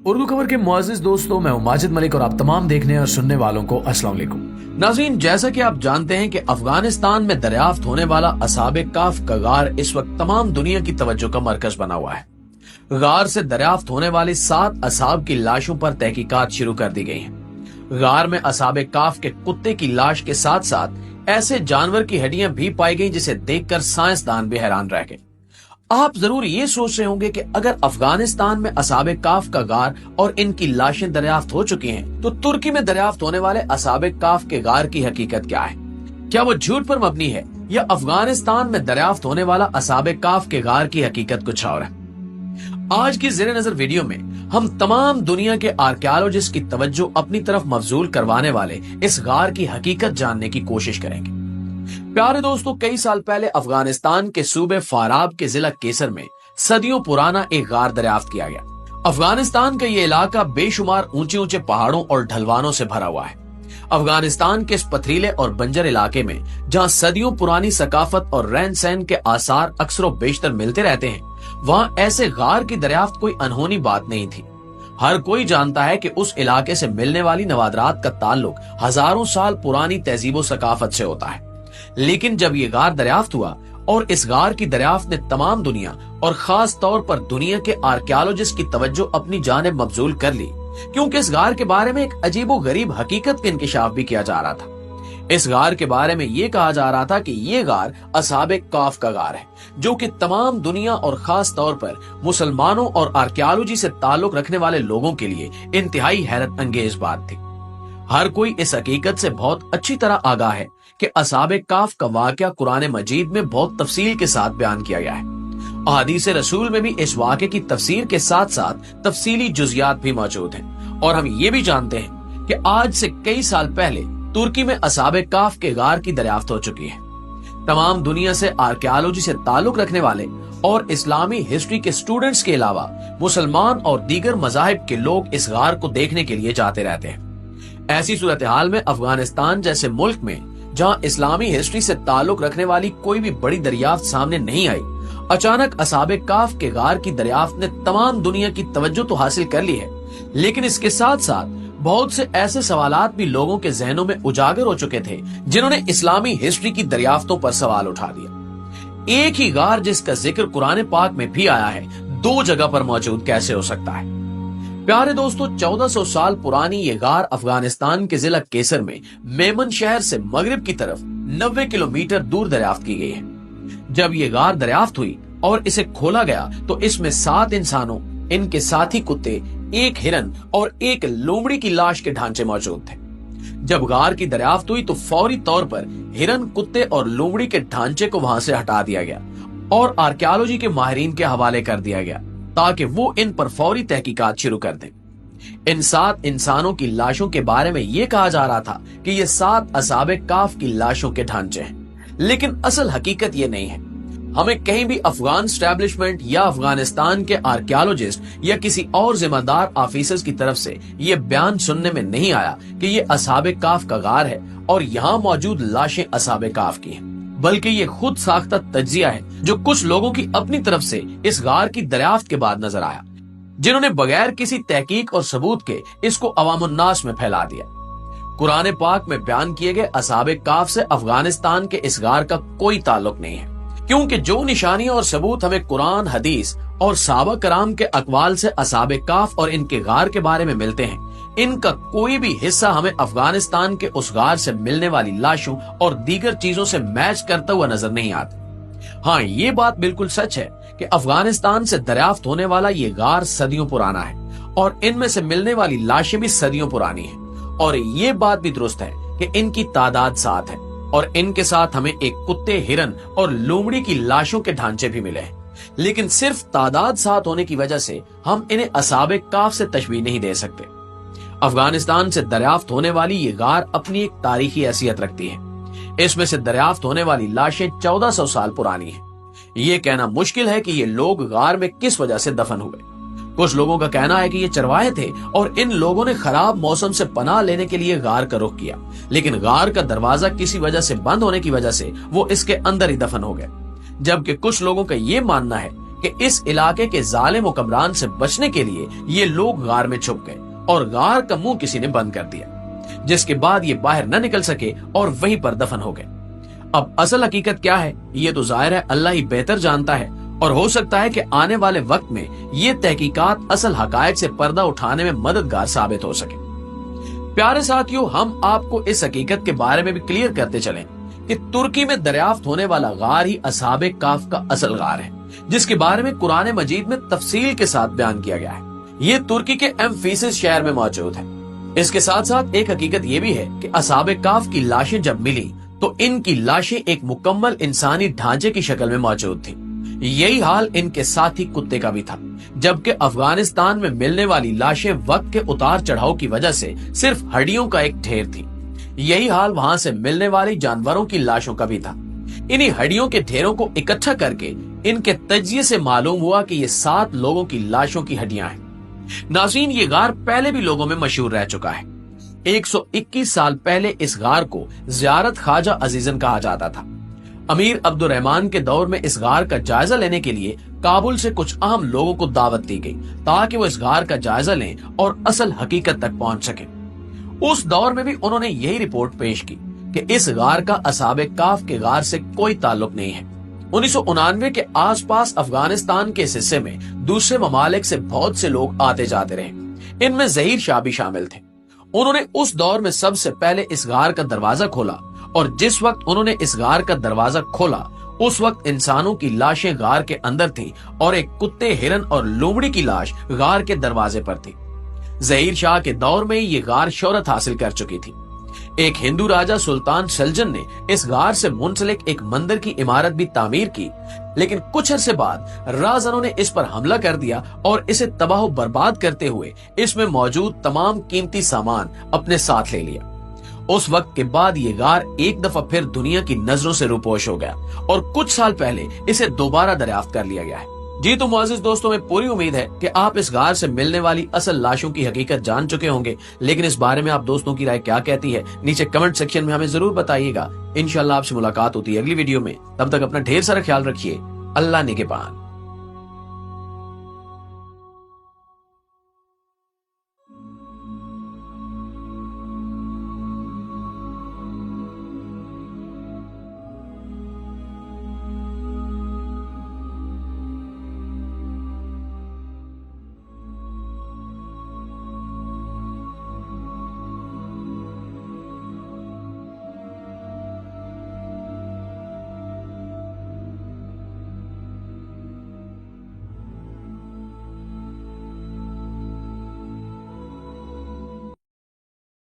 उर्दू खबर के मुअज़्ज़िज़ दोस्तों, मैं हूं माजिद मलिक और आप तमाम देखने और सुनने वालों को अस्सलाम वालेकुम। नाज़रीन, जैसा कि आप जानते हैं कि अफगानिस्तान में दरियाफ्त होने वाला असहाबे काफ का गार इस वक्त तमाम दुनिया की तवज्जो का मरकज बना हुआ है। गार से दरियाफ्त होने वाले 7 असहाब की लाशों पर तहकीकात शुरू कर दी गई है। गार में असहाबे काफ के कुत्ते की लाश के साथ साथ ऐसे जानवर की हड्डियां भी पाई गई जिसे देखकर साइंसदान भी हैरान रह गए। आप जरूर ये सोच रहे होंगे कि अगर अफगानिस्तान में असहाबे काफ का गार और इनकी लाशें दरियाफ्त हो चुकी हैं, तो तुर्की में दरियाफ्त होने वाले असहाबे काफ के गार की हकीकत क्या है? क्या वो झूठ पर मबनी है या अफगानिस्तान में दरियाफ्त होने वाला असहाबे काफ के गार की हकीकत कुछ और है? आज की ज़ेरे नजर वीडियो में हम तमाम दुनिया के आर्कियोलॉजिस्ट की तवज्जो अपनी तरफ मबजूल करवाने वाले इस गार की हकीकत जानने की कोशिश करेंगे। प्यारे दोस्तों, कई साल पहले अफगानिस्तान के सूबे फाराब के जिला केसर में सदियों पुराना एक गार दरियाफ्त किया गया। अफगानिस्तान का ये इलाका बेशुमार ऊंचे ऊंचे पहाड़ों और ढलवानों से भरा हुआ है। अफगानिस्तान के इस पथरीले और बंजर इलाके में जहां सदियों पुरानी सकाफत और रहन सहन के आसार अक्सर बेशतर मिलते रहते हैं, वहां ऐसे गार की दरियाफ्त कोई अनहोनी बात नहीं थी। हर कोई जानता है कि उस इलाके से मिलने वाली नवादरात का ताल्लुक हजारों साल पुरानी तहजीब सकाफत से होता है। लेकिन जब ये गार दरियाफ्त हुआ और इस गार की दरियाफ्त ने तमाम दुनिया और खास तौर पर दुनिया के आर्कियोलॉजिस्ट की तवज्जो अपनी जानिब मबजूल कर ली, क्योंकि इस गार के बारे में एक अजीबो गरीब हकीकत का इंकिशाफ भी किया जा रहा था। इस गार के बारे में ये कहा जा रहा था कि ये गार असहाबे काफ का गार है, जो कि तमाम दुनिया और खास तौर पर मुसलमानों और आर्कियोलॉजी से ताल्लुक रखने वाले लोगों के लिए इंतहाई हैरत अंगेज बात थी। हर कोई इस हकीकत से बहुत अच्छी तरह आगाह है कि असहाबे काफ का वाकया कुरान मजीद में बहुत तफसील के साथ बयान किया गया है। अहादीस रसूल में भी इस वाक़े की तफसीर के साथ साथ तफसीली जुज़ियात भी मौजूद हैं। और हम ये भी जानते हैं कि आज से कई साल पहले तुर्की में असहाबे काफ के गार की दरियाफ्त हो चुकी है। तमाम दुनिया से आर्कियोलॉजी से ताल्लुक रखने वाले और इस्लामी हिस्ट्री के स्टूडेंट्स के अलावा मुसलमान और दीगर मज़ाहिब के लोग इस गार को देखने के लिए जाते रहते हैं। ऐसी सूरत हाल में अफगानिस्तान जैसे मुल्क में जहां इस्लामी हिस्ट्री से ताल्लुक रखने वाली कोई भी बड़ी दरियाफ्त सामने नहीं आई, अचानक असहाबे काफ के गार की दरियाफ्त ने तमाम दुनिया की तवज्जो तो हासिल कर ली है, लेकिन इसके साथ साथ बहुत से ऐसे सवालात भी लोगों के जहनों में उजागर हो चुके थे जिन्होंने इस्लामी हिस्ट्री की दरियाफ्तों पर सवाल उठा दिया। एक ही गार जिसका जिक्र कुरान पाक में भी आया है, 2 जगह पर मौजूद कैसे हो सकता है? प्यारे दोस्तों, 1400 साल पुरानी ये गार अफगानिस्तान के जिला केसर में मेमन शहर से मगरिब की तरफ 90 किलोमीटर दूर दरियाफ्त की गई है। जब ये गार दरियाफ्त हुई और इसे खोला गया तो इसमें 7 इंसानों, इनके साथी कुत्ते, 1 हिरन और 1 लोमड़ी की लाश के ढांचे मौजूद थे। जब गार की दरियाफ्त हुई तो फौरी तौर पर हिरन, कुत्ते और लोमड़ी के ढांचे को वहां से हटा दिया गया और आर्कियोलॉजी के माहिरीन के हवाले कर दिया गया ताकि वो इन पर फौरी तहकीकात शुरू कर दें। इन 7 इंसानों की लाशों के बारे में ये कहा जा रहा था कि ये 7 असहाबे काफ की लाशों के ढांचे हैं, लेकिन असल हकीकत ये नहीं है। हमें कहीं भी अफगान स्टैब्लिशमेंट या अफगानिस्तान के आर्कियोलॉजिस्ट या किसी और जिम्मेदार ऑफिसर्स की तरफ से ये बयान सुनने में नहीं आया कि ये असहाबे काफ का गार है और यहाँ मौजूद लाशें असहाबे काफ की हैं, बल्कि ये खुद साख्ता तज्जिया है जो कुछ लोगों की अपनी तरफ से इस गार की दरियाफ्त के बाद नजर आया, जिन्होंने बगैर किसी तहकीक और सबूत के इसको अवामुन्नास में फैला दिया। कुरान पाक में बयान किए गए असहाबे काफ से अफगानिस्तान के इस गार का कोई ताल्लुक नहीं है, क्योंकि जो निशानियां और सबूत हमें कुरान, हदीस और सहाबा कराम के अकवाल से असहाबे काफ और इनके गार के बारे में मिलते हैं, इनका कोई भी हिस्सा हमें अफगानिस्तान के उस गार से मिलने वाली लाशों और दीगर चीजों से मैच करता हुआ नजर नहीं आता। हाँ, ये बात बिल्कुल सच है कि अफगानिस्तान से दरियाफ्त होने वाला ये गार सदियों पुराना है और इनमें से मिलने वाली लाशें भी सदियों पुरानी हैं। और ये बात भी दुरुस्त है कि इनकी तादाद 7 है और इनके साथ हमें एक कुत्ते, हिरन और लोमड़ी की लाशों के ढांचे भी मिले हैं। लेकिन सिर्फ तादाद 7 होने की वजह से हम इन्हें असहाबे काफ से तशबीह नहीं दे सकते। अफगानिस्तान से दरियाफ्त होने वाली ये गार अपनी एक तारीखी हैसियत रखती है। इसमें से दरियाफ्त होने वाली लाशें 1400 साल पुरानी हैं। ये कहना मुश्किल है कि ये लोग गार में किस वजह से दफन हुए। कुछ लोगों का कहना है कि ये चरवाहे थे और इन लोगों ने खराब मौसम से पनाह लेने के लिए गार का रुख किया, लेकिन गार का दरवाजा किसी वजह से बंद होने की वजह से वो इसके अंदर ही दफन हो गए। जबकि कुछ लोगों का ये मानना है کہ اس علاقے کے ظالم حکمران سے بچنے کے لیے یہ لوگ غار میں چھپ گئے اور غار کا منہ کسی نے بند کر دیا، جس کے بعد یہ باہر نہ نکل سکے اور وہیں پر دفن ہو گئے۔ اب اصل حقیقت کیا ہے یہ تو ظاہر ہے اللہ ہی بہتر جانتا ہے، اور ہو سکتا ہے کہ آنے والے وقت میں یہ تحقیقات اصل حقائق سے پردہ اٹھانے میں مددگار ثابت ہو سکے۔ پیارے ساتھیوں، ہم آپ کو اس حقیقت کے بارے میں بھی کلیئر کرتے چلیں کہ ترکی میں دریافت ہونے والا غار ہی اصحاب کہف کا اصل غار ہے، جس کے بارے میں قرآن مجید میں تفصیل کے ساتھ بیان کیا گیا ہے۔ یہ ترکی کے ایمفیسس شہر میں موجود ہے۔ اس کے ساتھ ساتھ ایک حقیقت یہ بھی ہے کہ اصحاب کہف کی لاشیں جب ملی تو ان کی لاشیں ایک مکمل انسانی ڈھانچے کی شکل میں موجود تھی۔ یہی حال ان کے ساتھی کتے کا بھی تھا، جبکہ افغانستان میں ملنے والی لاشیں وقت کے اتار چڑھاؤ کی وجہ سے صرف ہڈیوں کا ایک ڈھیر تھی۔ یہی حال وہاں سے ملنے والی جانوروں کی لاشوں کا بھی تھا۔ انہی ہڈیوں کے ڈھیروں کو اکٹھا کر کے ان کے تجزیے سے معلوم ہوا کہ یہ 7 لوگوں کی لاشوں کی ہڈیاں ہیں۔ ناظرین، یہ غار پہلے بھی لوگوں میں مشہور رہ چکا ہے۔ 121 سال پہلے اس غار کو زیارت خواجہ عزیزن کہا جاتا تھا۔ امیر عبد الرحمان کے دور میں اس غار کا جائزہ لینے کے لیے کابل سے کچھ اہم لوگوں کو دعوت دی گئی تاکہ وہ اس غار کا جائزہ لیں اور اصل حقیقت تک پہنچ سکیں۔ اس دور میں بھی انہوں نے یہی رپورٹ پیش کی کہ اس غار کا اصحاب کہف کے غار سے کوئی تعلق نہیں ہے۔ 1999 کے آس پاس افغانستان کے اس حصے میں دوسرے ممالک سے بہت سے لوگ آتے جاتے رہے، ان میں ظہیر شاہ بھی شامل تھے۔ انہوں نے اس دور میں سب سے پہلے اس غار کا دروازہ کھولا، اور جس وقت انہوں نے اس غار کا دروازہ کھولا اس وقت انسانوں کی لاشیں غار کے اندر تھیں اور ایک کتے، ہرن اور لومڑی کی لاش غار کے دروازے پر تھی۔ ظہیر شاہ کے دور میں یہ غار شہرت حاصل کر چکی تھی۔ ایک ہندو راجہ سلطان سلجن نے اس غار سے منسلک ایک مندر کی عمارت بھی تعمیر کی، لیکن کچھ عرصے بعد راہزنوں نے اس پر حملہ کر دیا اور اسے تباہ و برباد کرتے ہوئے اس میں موجود تمام قیمتی سامان اپنے ساتھ لے لیا۔ اس وقت کے بعد یہ غار ایک دفعہ پھر دنیا کی نظروں سے روپوش ہو گیا اور کچھ سال پہلے اسے دوبارہ دریافت کر لیا گیا ہے۔ جی تو معزز دوستوں، میں پوری امید ہے کہ آپ اس غار سے ملنے والی اصل لاشوں کی حقیقت جان چکے ہوں گے، لیکن اس بارے میں آپ دوستوں کی رائے کیا کہتی ہے نیچے کمنٹ سیکشن میں ہمیں ضرور بتائیے گا۔ انشاءاللہ آپ سے ملاقات ہوتی ہے اگلی ویڈیو میں، تب تک اپنا ڈھیر سارا خیال رکھیے۔ اللہ نگہبان۔